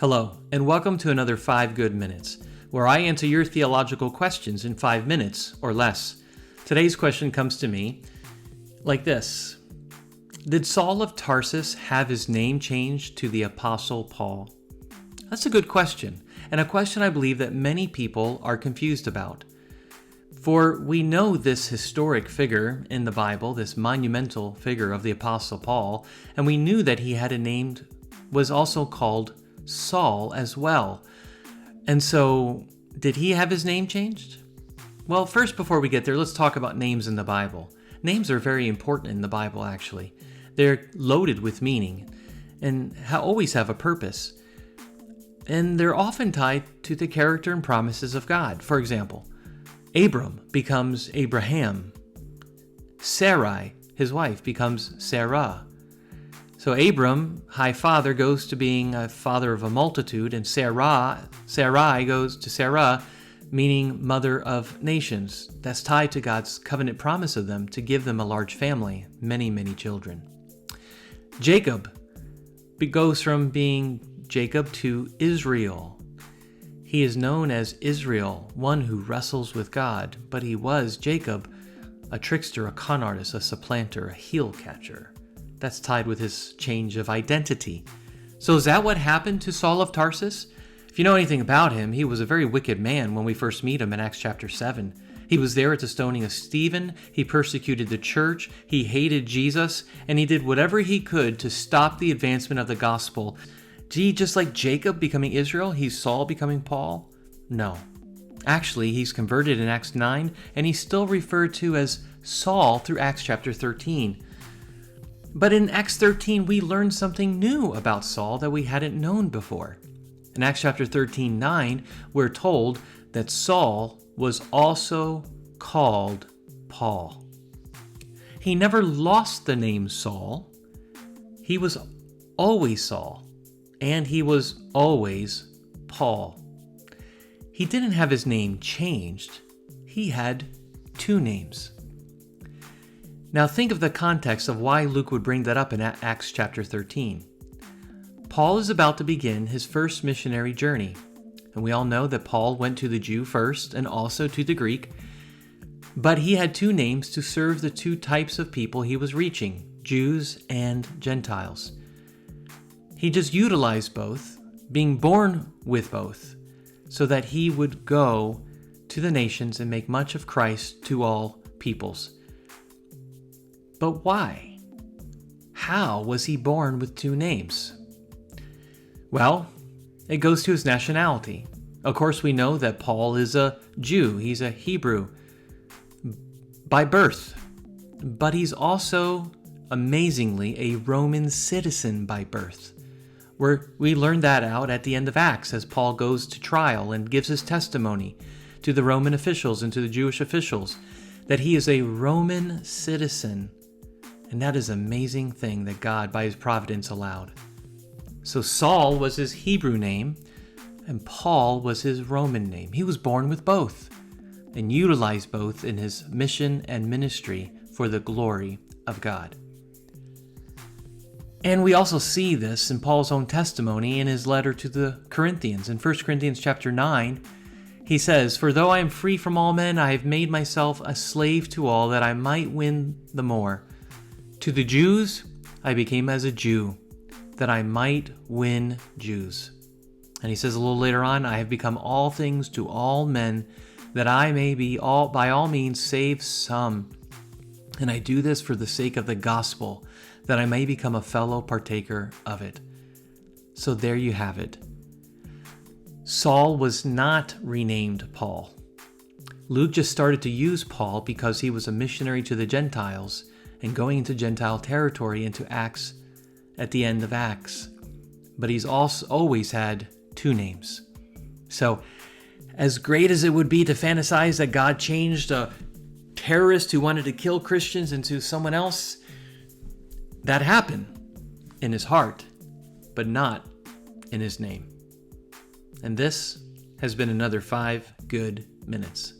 Hello, and welcome to another 5 Good Minutes, where I answer your theological questions in 5 minutes or less. Today's question comes to me like this. Did Saul of Tarsus have his name changed to the Apostle Paul? That's a good question, and a question I believe that many people are confused about. For we know this historic figure in the Bible, this monumental figure of the Apostle Paul, and we knew that he had a name, was also called Saul as well. And so, did he have his name changed? Well, first, before we get there, let's talk about names in the Bible. Names are very important in the Bible, actually. They're loaded with meaning and always have a purpose. And they're often tied to the character and promises of God. For example, Abram becomes Abraham. Sarai, his wife, becomes Sarah. So Abram, high father, goes to being a father of a multitude, and Sarai goes to Sarah, meaning mother of nations. That's tied to God's covenant promise of them to give them a large family, many, many children. Jacob goes from being Jacob to Israel. He is known as Israel, one who wrestles with God, but he was Jacob, a trickster, a con artist, a supplanter, a heel catcher. That's tied with his change of identity. So is that what happened to Saul of Tarsus? If you know anything about him, he was a very wicked man when we first meet him in Acts chapter 7. He was there at the stoning of Stephen, he persecuted the church, he hated Jesus, and he did whatever he could to stop the advancement of the gospel. Gee, just like Jacob becoming Israel, he's Saul becoming Paul? No. Actually, he's converted in Acts 9, and he's still referred to as Saul through Acts chapter 13. But in Acts 13, we learned something new about Saul that we hadn't known before. In Acts chapter 13:9, we're told that Saul was also called Paul. He never lost the name Saul. He was always Saul, and he was always Paul. He didn't have his name changed. He had two names. Now think of the context of why Luke would bring that up in Acts chapter 13. Paul is about to begin his first missionary journey. And we all know that Paul went to the Jew first and also to the Greek. But he had two names to serve the two types of people he was reaching, Jews and Gentiles. He just utilized both, being born with both, so that he would go to the nations and make much of Christ to all peoples. But why? How was he born with two names? Well, it goes to his nationality. Of course, we know that Paul is a Jew. He's a Hebrew by birth. But he's also, amazingly, a Roman citizen by birth. We learn that out at the end of Acts as Paul goes to trial and gives his testimony to the Roman officials and to the Jewish officials that he is a Roman citizen. And that is an amazing thing that God, by his providence, allowed. So Saul was his Hebrew name, and Paul was his Roman name. He was born with both, and utilized both in his mission and ministry for the glory of God. And we also see this in Paul's own testimony in his letter to the Corinthians. In 1 Corinthians chapter 9, he says, "For though I am free from all men, I have made myself a slave to all, that I might win the more. To the Jews, I became as a Jew, that I might win Jews." And he says a little later on, "I have become all things to all men, that I may be by all means save some. And I do this for the sake of the gospel, that I may become a fellow partaker of it." So there you have it. Saul was not renamed Paul. Luke just started to use Paul because he was a missionary to the Gentiles and going into Gentile territory into Acts at the end of Acts. But he's also always had two names. So as great as it would be to fantasize that God changed a terrorist who wanted to kill Christians into someone else, that happened in his heart, but not in his name. And this has been another 5 Good Minutes.